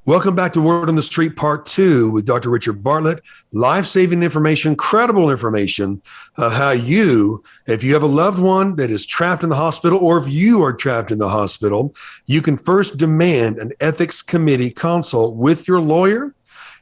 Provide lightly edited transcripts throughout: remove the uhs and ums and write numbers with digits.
Welcome back to Word on the Street Part 2 with Dr. Richard Bartlett. Life-saving information, credible information, how you, if you have a loved one that is trapped in the hospital or if you are trapped in the hospital, you can first demand an ethics committee consult with your lawyer.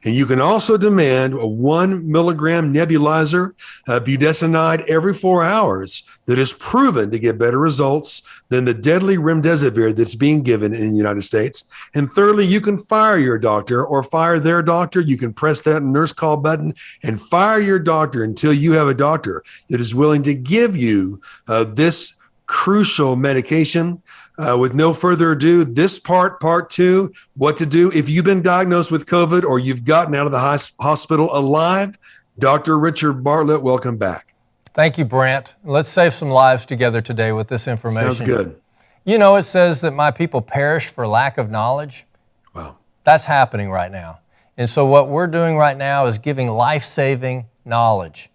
And you can also demand a 1 milligram nebulizer, budestinide every 4 hours that is proven to get better results than the deadly remdesivir that's being given in the United States. And thirdly, you can fire your doctor or fire their doctor. You can press that nurse call button and fire your doctor until you have a doctor that is willing to give you this crucial medication. With no further ado, this part 2, what to do if you've been diagnosed with COVID or you've gotten out of the hospital alive. Dr. Richard Bartlett, welcome back. Thank you, Brant. Let's save some lives together today with this information. Sounds good. You know, it says that my people perish for lack of knowledge. Wow. That's happening right now. And so what we're doing right now is giving life-saving knowledge.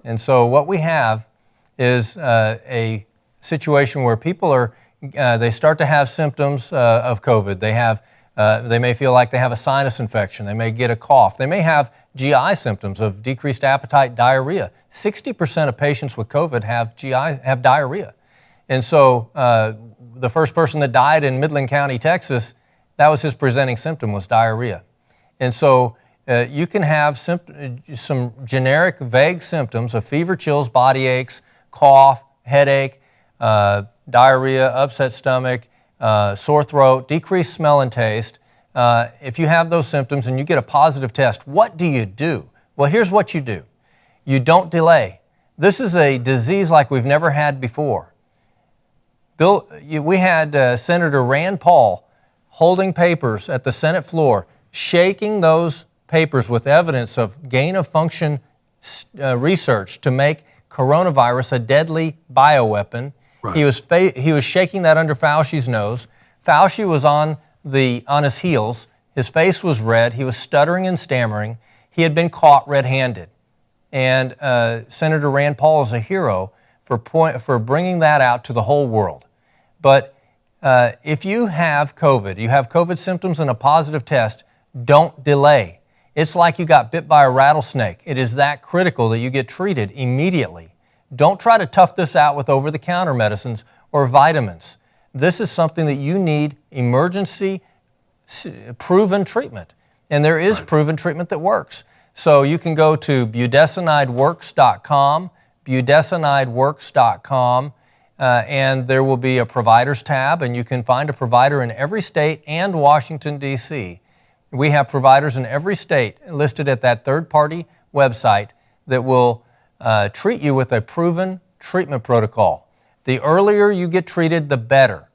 And so what we have is a situation where people are, they start to have symptoms of COVID. They may feel like they have a sinus infection. They may get a cough. They may have GI symptoms of decreased appetite, diarrhea. 60% of patients with COVID have diarrhea. And so the first person that died in Midland County, Texas, that was his presenting symptom, was diarrhea. And so you can have some generic, vague symptoms of fever, chills, body aches, cough, headache, diarrhea, upset stomach, sore throat, decreased smell and taste. If you have those symptoms and you get a positive test, what do you do? Well, here's what you do. You don't delay. This is a disease like we've never had before. We had Senator Rand Paul holding papers at the Senate floor, shaking those papers with evidence of gain-of-function research to make coronavirus a deadly bioweapon. Right. He was shaking that under Fauci's nose. Fauci was on his heels. His face was red. He was stuttering and stammering. He had been caught red-handed. And Senator Rand Paul is a hero for bringing that out to the whole world. But if you have COVID symptoms and a positive test, don't delay. It's like you got bit by a rattlesnake. It is that critical that you get treated immediately. Don't try to tough this out with over-the-counter medicines or vitamins. This is something that you need emergency proven treatment. And there is proven treatment that works. So you can go to budesinideworks.com, budesinideworks.com, and there will be a providers tab, and you can find a provider in every state and Washington, D.C. We have providers in every state listed at that third-party website that will treat you with a proven treatment protocol. The earlier you get treated, the better.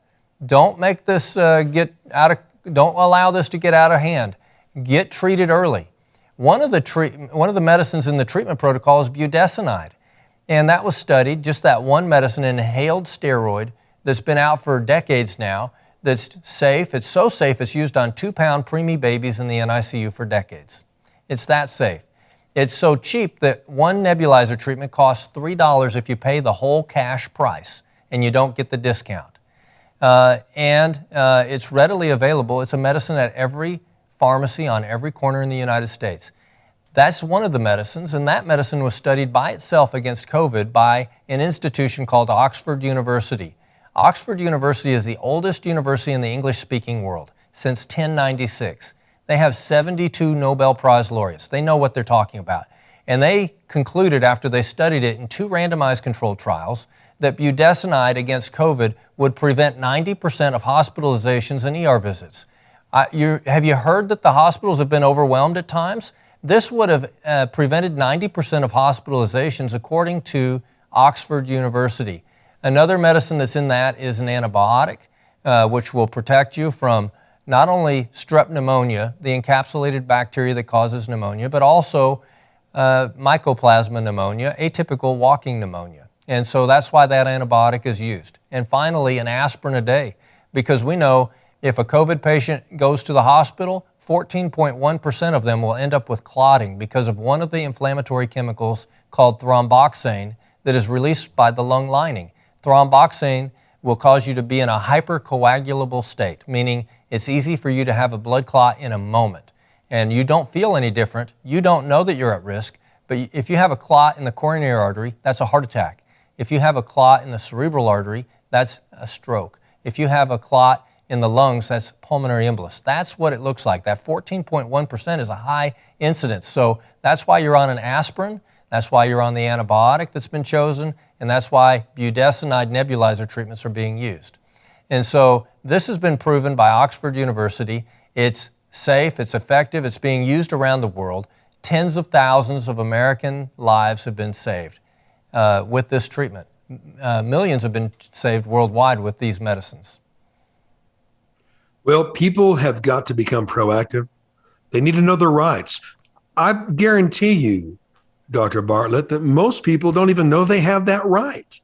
Don't make this don't allow this to get out of hand. Get treated early. One of the medicines in the treatment protocol is budesonide, and that was studied. Just that one medicine, an inhaled steroid that's been out for decades now. That's safe. It's so safe it's used on 2-pound preemie babies in the NICU for decades. It's that safe. It's so cheap that one nebulizer treatment costs $3 if you pay the whole cash price and you don't get the discount. It's readily available. It's a medicine at every pharmacy on every corner in the United States. That's one of the medicines, and that medicine was studied by itself against COVID by an institution called Oxford University. Oxford University is the oldest university in the English-speaking world since 1096. They have 72 Nobel Prize laureates. They know what they're talking about. And they concluded after they studied it in 2 randomized controlled trials that budesonide against COVID would prevent 90% of hospitalizations and ER visits. Have you heard that the hospitals have been overwhelmed at times? This would have prevented 90% of hospitalizations according to Oxford University. Another medicine that's in that is an antibiotic, which will protect you from not only strep pneumonia, the encapsulated bacteria that causes pneumonia, but also mycoplasma pneumonia, atypical walking pneumonia. And so that's why that antibiotic is used. And finally, an aspirin a day, because we know if a COVID patient goes to the hospital, 14.1% of them will end up with clotting because of one of the inflammatory chemicals called thromboxane that is released by the lung lining. Thromboxane will cause you to be in a hypercoagulable state, meaning it's easy for you to have a blood clot in a moment. And you don't feel any different. You don't know that you're at risk. But if you have a clot in the coronary artery, that's a heart attack. If you have a clot in the cerebral artery, that's a stroke. If you have a clot in the lungs, that's pulmonary embolus. That's what it looks like. That 14.1% is a high incidence. So that's why you're on an aspirin. That's why you're on the antibiotic that's been chosen. And that's why budestinide nebulizer treatments are being used. And so this has been proven by Oxford University. It's safe, it's effective, it's being used around the world. Tens of thousands of American lives have been saved with this treatment. Millions have been saved worldwide with these medicines. Well, people have got to become proactive. They need to know their rights. I guarantee you, Dr. Bartlett, that most people don't even know they have that right.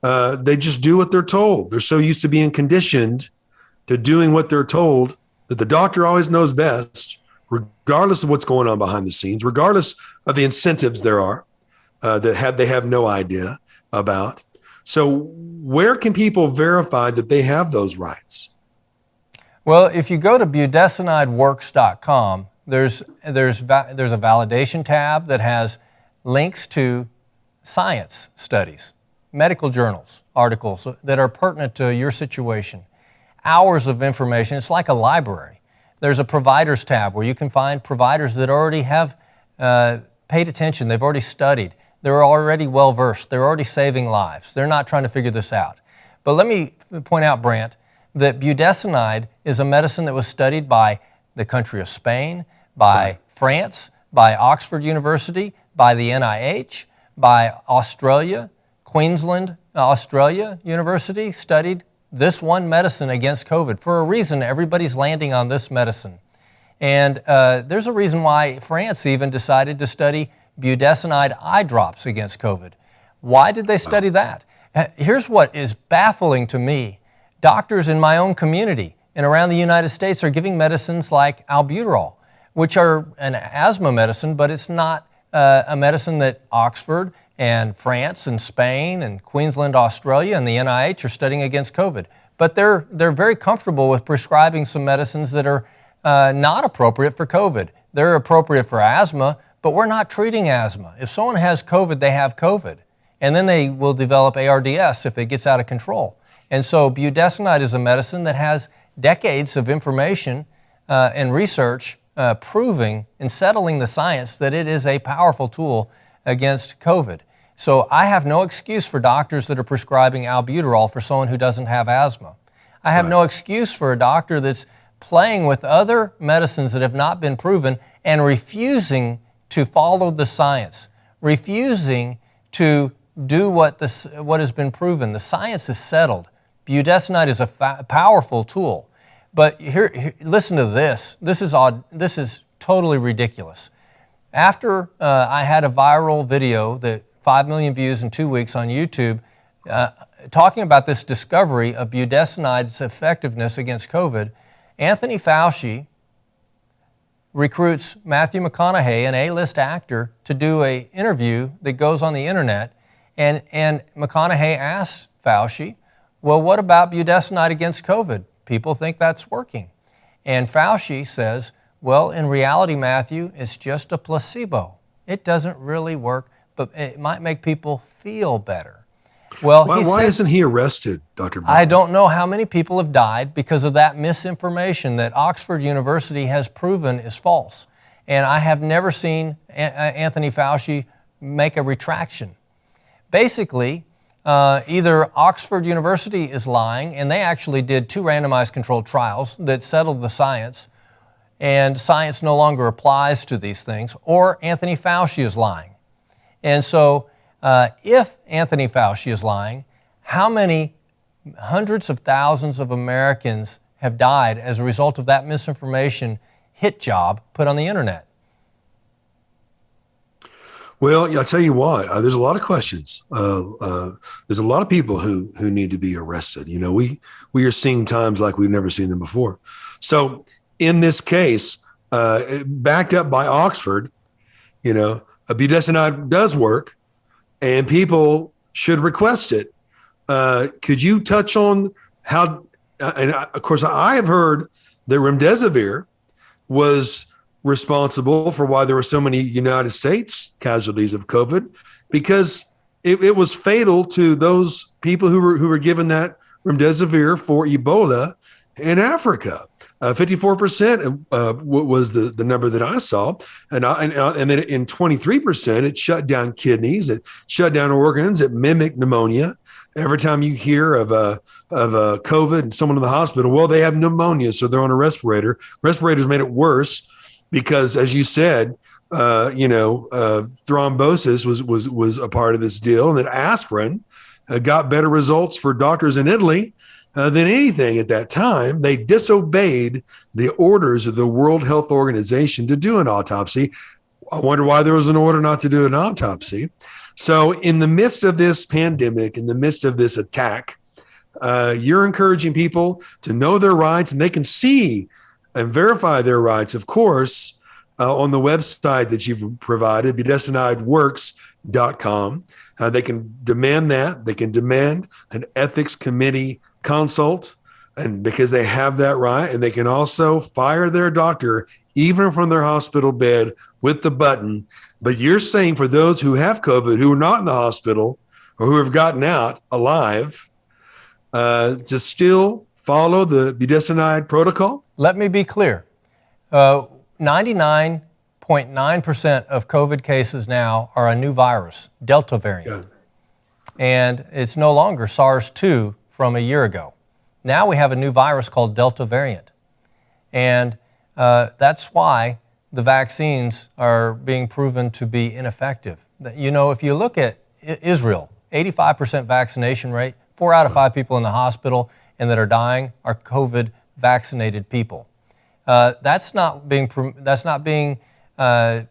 They just do what they're told. They're so used to being conditioned to doing what they're told that the doctor always knows best, regardless of what's going on behind the scenes, regardless of the incentives there are that they have no idea about. So where can people verify that they have those rights? Well, if you go to budestinideworks.com, there's a validation tab that has links to science studies, medical journals, articles that are pertinent to your situation, hours of information. It's like a library. There's a providers tab where you can find providers that already have paid attention. They've already studied. They're already well-versed. They're already saving lives. They're not trying to figure this out. But let me point out, Brant, that budestinide is a medicine that was studied by the country of Spain, by France, by Oxford University, by the NIH, by Australia. Queensland, Australia University studied this one medicine against COVID. For a reason, everybody's landing on this medicine. And there's a reason why France even decided to study budestinide eye drops against COVID. Why did they study that? Here's what is baffling to me. Doctors in my own community and around the United States are giving medicines like albuterol, which are an asthma medicine, but it's not a medicine that Oxford and France and Spain and Queensland, Australia and the NIH are studying against COVID. But they're very comfortable with prescribing some medicines that are not appropriate for COVID. They're appropriate for asthma, but we're not treating asthma. If someone has COVID, they have COVID. And then they will develop ARDS if it gets out of control. And so budestinide is a medicine that has decades of information and research proving and settling the science that it is a powerful tool against COVID. So I have no excuse for doctors that are prescribing albuterol for someone who doesn't have asthma. I have no excuse for a doctor that's playing with other medicines that have not been proven and refusing to follow the science, refusing to do what has been proven. The science is settled. Budestinide is a powerful tool. But here, listen to this. This is odd. This is totally ridiculous. After I had a viral video that 5 million views in 2 weeks on YouTube, talking about this discovery of budestinide's effectiveness against COVID, Anthony Fauci recruits Matthew McConaughey, an A-list actor, to do an interview that goes on the internet. And McConaughey asks Fauci, well, what about budestinide against COVID? People think that's working. And Fauci says, well, in reality, Matthew, it's just a placebo. It doesn't really work, but it might make people feel better. Well, why isn't he arrested, Dr. Brown? I don't know how many people have died because of that misinformation that Oxford University has proven is false. And I have never seen Anthony Fauci make a retraction. Basically, either Oxford University is lying, and they actually did 2 randomized controlled trials that settled the science, and science no longer applies to these things, or Anthony Fauci is lying. And so if Anthony Fauci is lying, how many hundreds of thousands of Americans have died as a result of that misinformation hit job put on the internet? Well, I'll tell you what, there's a lot of questions. There's a lot of people who need to be arrested. You know, we are seeing times like we've never seen them before. So in this case, backed up by Oxford, you know, a budestinide does work and people should request it. Could you touch on how, of course, I have heard that remdesivir was responsible for why there were so many United States casualties of COVID, because it was fatal to those people who were given that remdesivir for Ebola in Africa. 54% was the number that I saw, and then in 23% it shut down kidneys, it shut down organs, it mimicked pneumonia. Every time you hear of a COVID and someone in the hospital, well, they have pneumonia, so they're on a respirator. Respirators made it worse because, as you said, thrombosis was a part of this deal, and that aspirin got better results for doctors in Italy than anything at that time. They disobeyed the orders of the World Health Organization to do an autopsy. I wonder why there was an order not to do an autopsy. So in the midst of this pandemic, in the midst of this attack, you're encouraging people to know their rights, and they can see and verify their rights, of course, on the website that you've provided, budestinideworks.com. They can demand that. They can demand an ethics committee consult, and because they have that right, and they can also fire their doctor even from their hospital bed with the button. But you're saying for those who have COVID, who are not in the hospital or who have gotten out alive, to still follow the budestinide protocol? Let me be clear. 99.9% of COVID cases now are a new virus, Delta variant. Yeah. And it's no longer SARS-2 from a year ago. Now we have a new virus called Delta variant. And that's why the vaccines are being proven to be ineffective. You know, if you look at Israel, 85% vaccination rate, 4 out of 5 people in the hospital and that are dying are COVID vaccinated people. That's not being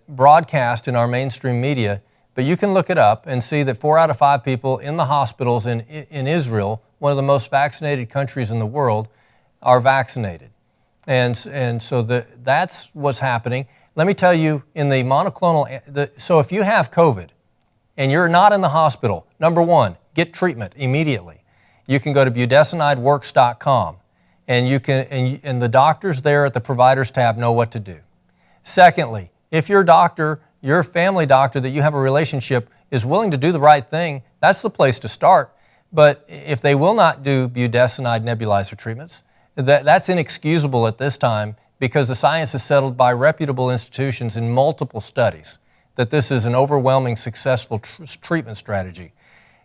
broadcast in our mainstream media, but you can look it up and see that 4 out of 5 people in the hospitals in Israel, one of the most vaccinated countries in the world, are vaccinated. And so that's what's happening. Let me tell you, in the monoclonal, so if you have COVID and you're not in the hospital, number one, get treatment immediately. You can go to budestinideworks.com, and you can and the doctors there at the providers tab know what to do. Secondly, if your doctor, your family doctor that you have a relationship is willing to do the right thing, that's the place to start. But if they will not do budestinide nebulizer treatments, that's inexcusable at this time, because the science is settled by reputable institutions in multiple studies that this is an overwhelming successful treatment strategy.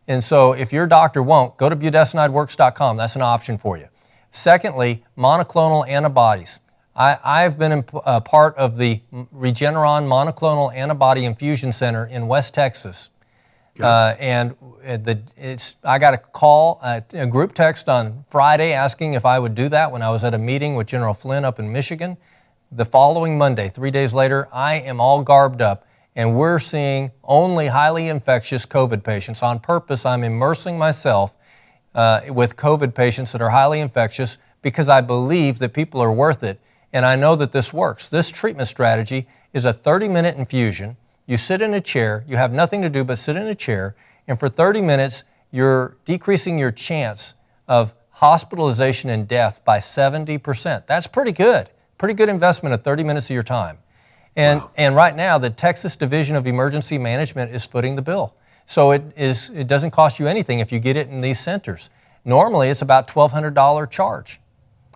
And so if your doctor won't, go to budestinideworks.com. That's an option for you. Secondly, monoclonal antibodies. I've been a part of the Regeneron Monoclonal Antibody Infusion Center in West Texas. I got a call, a group text on Friday asking if I would do that when I was at a meeting with General Flynn up in Michigan. The following Monday, 3 days later, I am all garbed up, and we're seeing only highly infectious COVID patients. On purpose, I'm immersing myself with COVID patients that are highly infectious because I believe that people are worth it, and I know that this works. This treatment strategy is a 30-minute infusion. You sit in a chair, you have nothing to do but sit in a chair, and for 30 minutes, you're decreasing your chance of hospitalization and death by 70%. That's pretty good. Pretty good investment of 30 minutes of your time. And, wow. And right now, the Texas Division of Emergency Management is footing the bill. So it doesn't cost you anything if you get it in these centers. Normally, it's about $1,200 charge.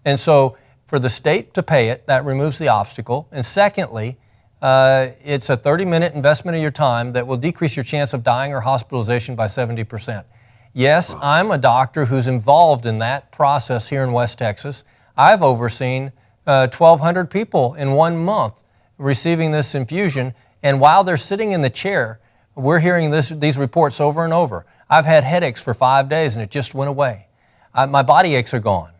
And so for the state to pay it, that removes the obstacle. And secondly, it's a 30-minute investment of your time that will decrease your chance of dying or hospitalization by 70%. Yes, I'm a doctor who's involved in that process here in West Texas. I've overseen 1,200 people in 1 month receiving this infusion, and while they're sitting in the chair, we're hearing these reports over and over. I've had headaches for 5 days and it just went away. My body aches are gone.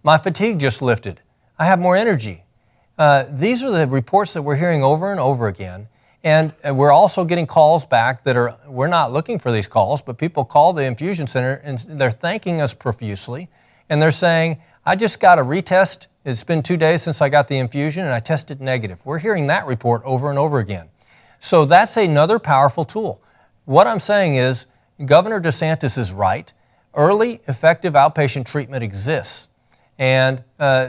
My fatigue just lifted. I have more energy. These are the reports that we're hearing over and over again, and we're also getting calls back we're not looking for these calls, but people call the infusion center and they're thanking us profusely, and they're saying, I just got a retest. It's been 2 days since I got the infusion and I tested negative. We're hearing that report over and over again. So that's another powerful tool. What I'm saying is Governor DeSantis is right. early, effective outpatient treatment exists. And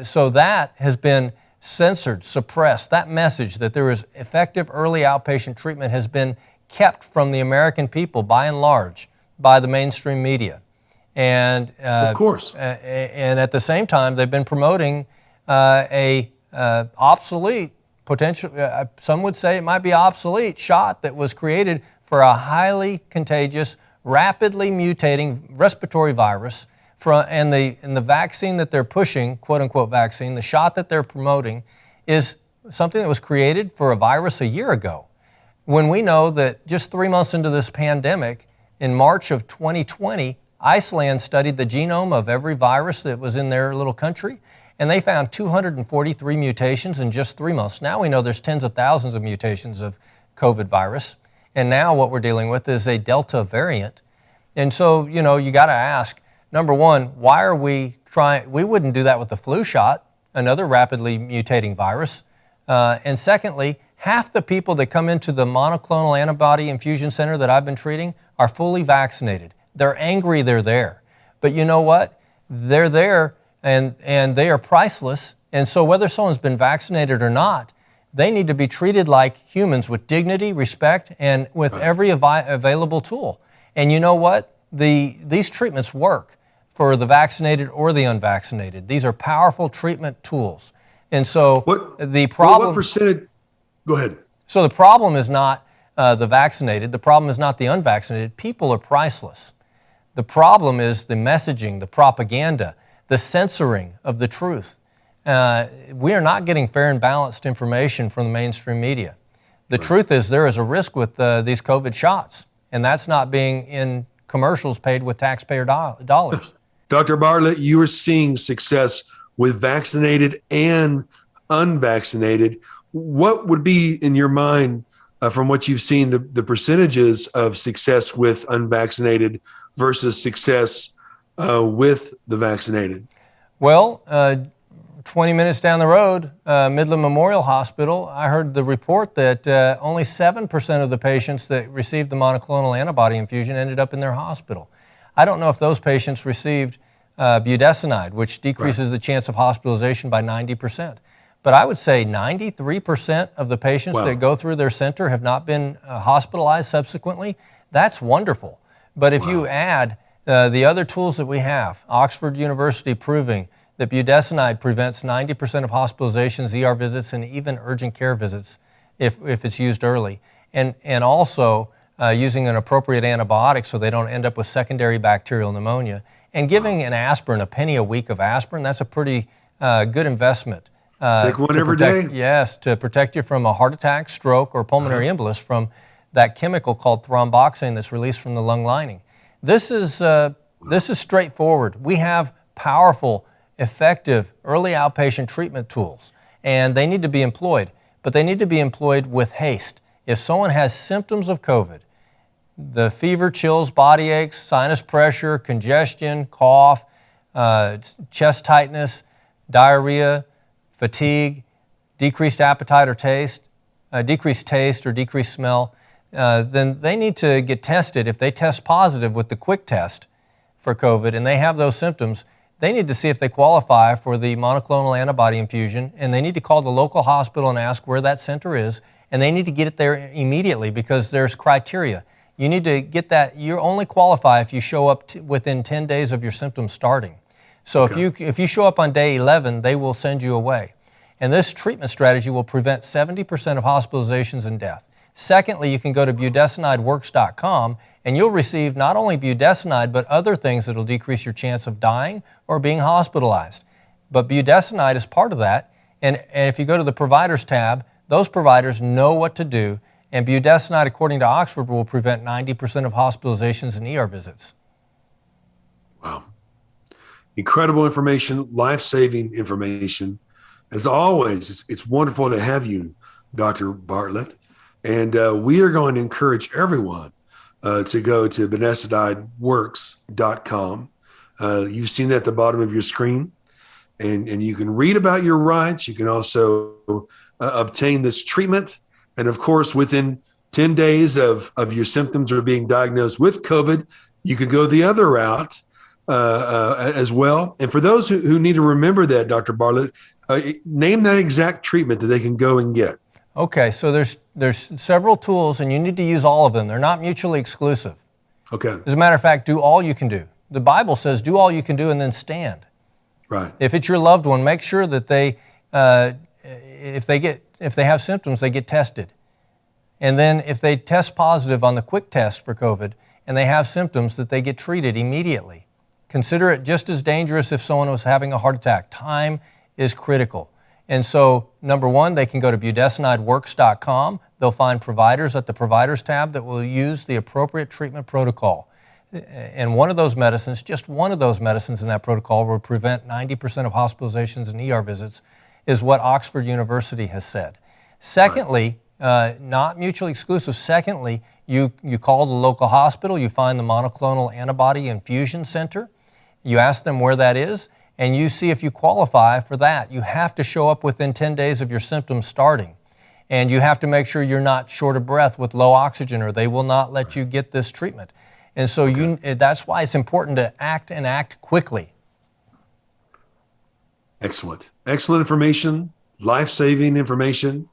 so that has been censored, suppressed. That message that there is effective early outpatient treatment has been kept from the American people, by and large, by the mainstream media. And of course. And at the same time, they've been promoting a obsolete, potential, some would say it might be obsolete shot that was created for a highly contagious, rapidly mutating respiratory virus. And the vaccine that they're pushing, quote unquote vaccine, the shot that they're promoting is something that was created for a virus a year ago. When we know that just 3 months into this pandemic, in March of 2020, Iceland studied the genome of every virus that was in their little country, and they found 243 mutations in just 3 months. Now we know there's tens of thousands of mutations of COVID virus, and now what we're dealing with is a Delta variant. And so, you got to ask, number one, why are we trying? We wouldn't do that with the flu shot, another rapidly mutating virus. And secondly, half the people that come into the monoclonal antibody infusion center that I've been treating are fully vaccinated. They're angry they're there. But you know what? They're there and they are priceless. And so whether someone's been vaccinated or not, they need to be treated like humans with dignity, respect, and with every available tool. And you know what? These treatments work for the vaccinated or the unvaccinated. These are powerful treatment tools. And so the problem... What percentage... Go ahead. So the problem is not the vaccinated. The problem is not the unvaccinated. People are priceless. The problem is the messaging, the propaganda, the censoring of the truth. We are not getting fair and balanced information from the mainstream media. The truth is there is a risk with these COVID shots, and that's not being in commercials paid with taxpayer dollars. Dr. Bartlett, you are seeing success with vaccinated and unvaccinated. What would be, in your mind, from what you've seen, the percentages of success with unvaccinated versus success with the vaccinated? Well, 20 minutes down the road, Midland Memorial Hospital, I heard the report that only 7% of the patients that received the monoclonal antibody infusion ended up in their hospital. I don't know if those patients received budestinide, which decreases the chance of hospitalization by 90%. But I would say 93% of the patients that go through their center have not been hospitalized subsequently. That's wonderful. But if you add the other tools that we have, Oxford University proving that budestinide prevents 90% of hospitalizations, ER visits, and even urgent care visits if it's used early. And also using an appropriate antibiotic so they don't end up with secondary bacterial pneumonia. And giving an aspirin, a penny a week of aspirin, that's a pretty good investment. Take one every day? Yes, to protect you from a heart attack, stroke, or pulmonary embolus from that chemical called thromboxane that's released from the lung lining. This is straightforward. We have powerful, effective early outpatient treatment tools, and they need to be employed, but they need to be employed with haste. If someone has symptoms of COVID, the fever, chills, body aches, sinus pressure, congestion, cough, chest tightness, diarrhea, fatigue, decreased appetite or taste, decreased taste or decreased smell, then they need to get tested. If they test positive with the quick test for COVID and they have those symptoms, they need to see if they qualify for the monoclonal antibody infusion, and they need to call the local hospital and ask where that center is, and they need to get it there immediately because there's criteria. You need to get that. You only qualify if you show up within 10 days of your symptoms starting. So if you show up on day 11, they will send you away. And this treatment strategy will prevent 70% of hospitalizations and death. Secondly, you can go to budestinideworks.com and you'll receive not only budestinide, but other things that will decrease your chance of dying or being hospitalized. But budestinide is part of that. And if you go to the providers tab, those providers know what to do. And budestinide, according to Oxford, will prevent 90% of hospitalizations and ER visits. Wow. Incredible information, life-saving information. As always, it's wonderful to have you, Dr. Bartlett. And we are going to encourage everyone to go to budestinideworks.com. You've seen that at the bottom of your screen. And you can read about your rights. You can also obtain this treatment. And of course, within 10 days of your symptoms or being diagnosed with COVID, you could go the other route as well. And for those who need to remember that, Dr. Bartlett, name that exact treatment that they can go and get. Okay, so there's several tools, and you need to use all of them. They're not mutually exclusive. Okay. As a matter of fact, do all you can do. The Bible says do all you can do and then stand. Right. If it's your loved one, make sure that if they have symptoms, they get tested. And then if they test positive on the quick test for COVID and they have symptoms, that they get treated immediately. Consider it just as dangerous if someone was having a heart attack. Time is critical. And so, number one, they can go to budesinideworks.com. They'll find providers at the Providers tab that will use the appropriate treatment protocol. And one of those medicines, just one of those medicines in that protocol will prevent 90% of hospitalizations and ER visits, is what Oxford University has said. Secondly, not mutually exclusive. Secondly, you call the local hospital, you find the monoclonal antibody infusion center, you ask them where that is, and you see if you qualify for that. You have to show up within 10 days of your symptoms starting. And you have to make sure you're not short of breath with low oxygen, or they will not let you get this treatment. And so that's why it's important to act quickly. Excellent. Excellent information, life-saving information.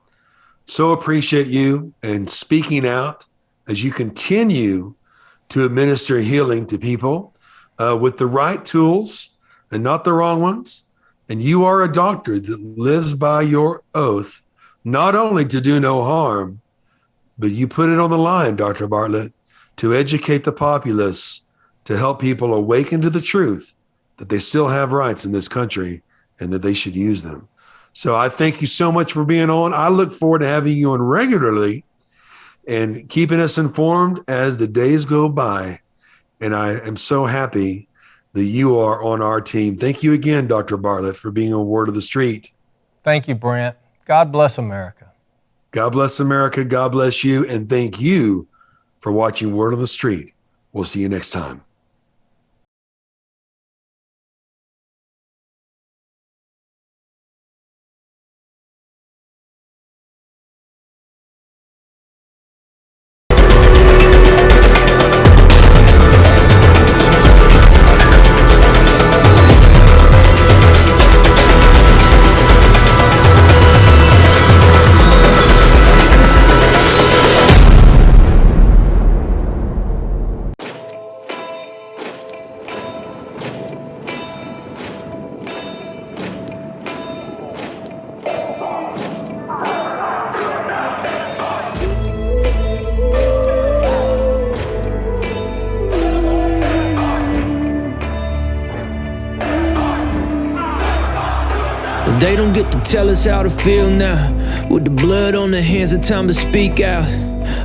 So appreciate you and speaking out as you continue to administer healing to people with the right tools and not the wrong ones. And you are a doctor that lives by your oath, not only to do no harm, but you put it on the line, Dr. Bartlett, to educate the populace, to help people awaken to the truth that they still have rights in this country and that they should use them. So I thank you so much for being on. I look forward to having you on regularly and keeping us informed as the days go by. And I am so happy that you are on our team. Thank you again, Dr. Bartlett, for being on Word of the Street. Thank you, Brant. God bless America. God bless America. God bless you. And thank you for watching Word of the Street. We'll see you next time. They don't get to tell us how to feel now. With the blood on their hands, it's time to speak out.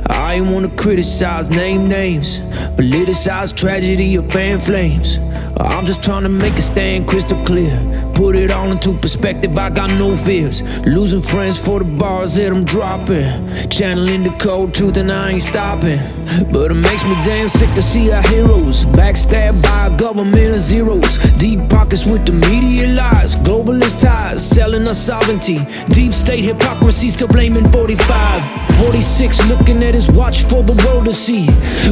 I ain't wanna criticize, name names, politicize tragedy or fan flames. I'm just trying to make a stand crystal clear. Put it all into perspective, I got no fears. Losing friends for the bars that I'm dropping. Channeling the cold truth and I ain't stopping. But it makes me damn sick to see our heroes backstabbed by a government of zeros. Deep pockets with the media lies, globalist ties, selling us sovereignty. Deep state hypocrisy, still blaming 45. 46 looking at his watch for the world to see.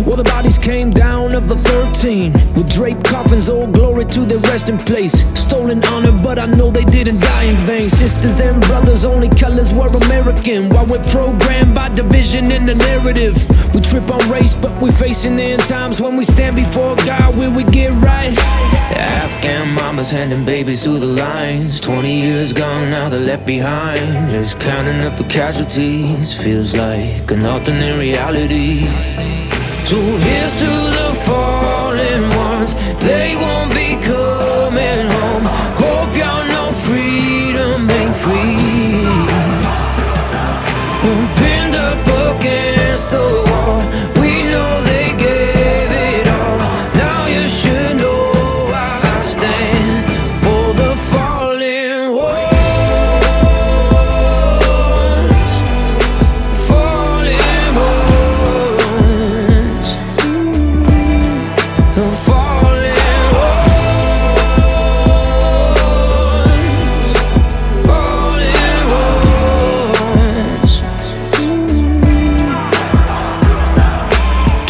Well, the bodies came down of the 13 with draped coffins, old glory to their resting place. Stolen honor, but I know they didn't die in vain. Sisters and brothers, only colors were American. While we're programmed by division in the narrative, we trip on race, but we're facing the end times. When we stand before God, will we get right? Afghan mamas handing babies through the lines. 20 years gone, now they're left behind. Just counting up the casualties feels like an alternate reality. So here's to the fallen ones, they won't be coming home. Hope y'all know freedom ain't free. We're pinned up against the wall, we know they gave it all. Now you should know I stand for the fallen ones. Fallen ones. The fallen ones. Fallen ones.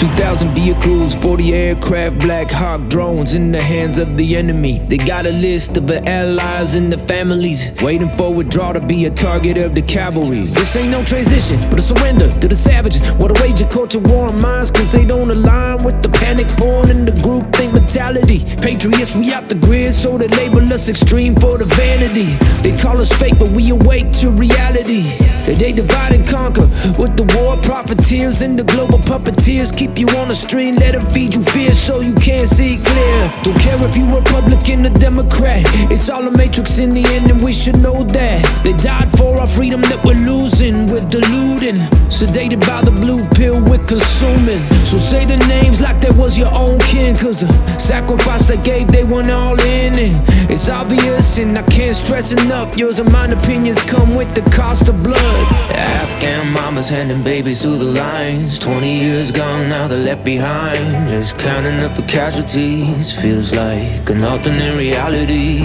2,000 vehicles vehicles, 40 aircraft, Black Hawk drones in the hands of the enemy. They got a list of the allies and the families, waiting for withdrawal to be a target of the cavalry. This ain't no transition, but a surrender to the savages. What a wage a culture war on minds, cause they don't align with the panic born in the groupthink mentality. Patriots, we out the grid, so they label us extreme for the vanity. They call us fake, but we awake to reality. They divide and conquer with the war profiteers and the global puppeteers. Keep you on the stream, let them feed you fear so you can't see clear. Don't care if you Republican or Democrat, it's all a matrix in the end, and we should know that. They died for our freedom that we're losing, we're deluding. Sedated by the blue pill we're consuming. So say the names like that was your own kin, cause the sacrifice they gave, they went all in. And it's obvious, and I can't stress enough, yours and mine opinions come with the cost of blood. Afghan mamas handing babies through the lines, 20 years gone, now they're left behind. Just counting up the casualties feels like an alternate reality.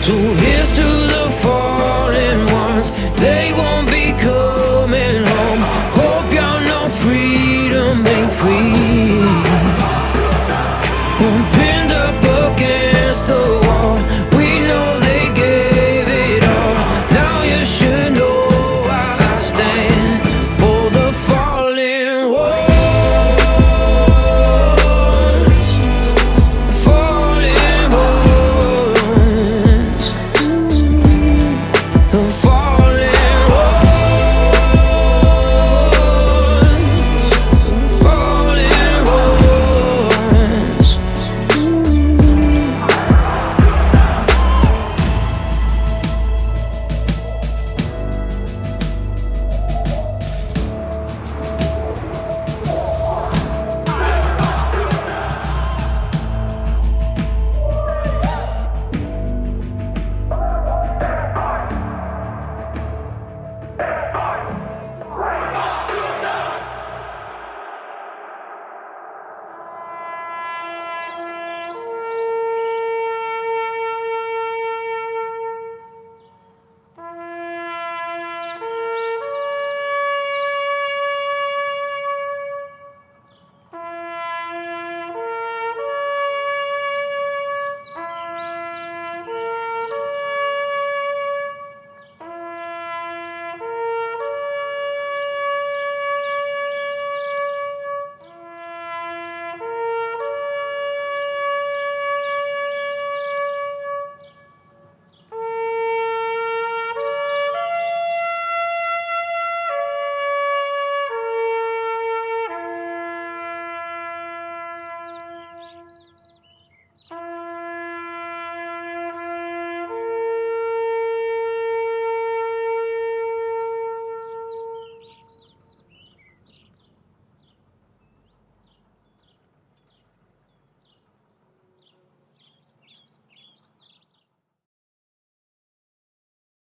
So here's to